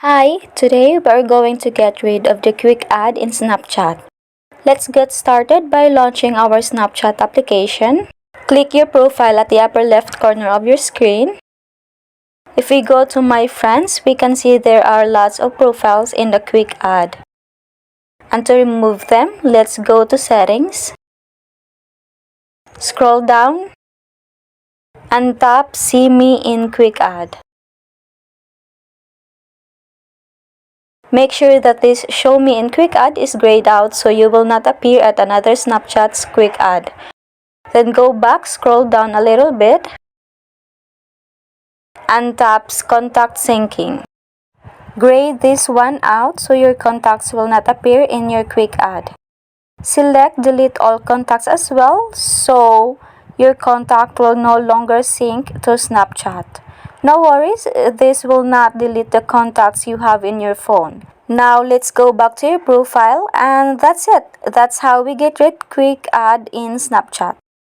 Hi, today we're going to get rid of the quick add in Snapchat. Let's get started by launching our Snapchat application. Click your profile at the upper left corner of your screen. If we go to My Friends, we can see there are lots of profiles in the quick add. And to remove them, let's go to Settings. Scroll down and tap See Me in Quick Add. Make sure that this Show Me in Quick Add is grayed out so you will not appear at another Snapchat's quick add. Then go back, scroll down a little bit, and tap Contact Syncing. Gray this one out so your contacts will not appear in your quick add. Select Delete All Contacts as well so your contact will no longer sync to Snapchat. No worries, this will not delete the contacts you have in your phone. Now let's go back to your profile and that's it. That's how we get rid quick add in Snapchat.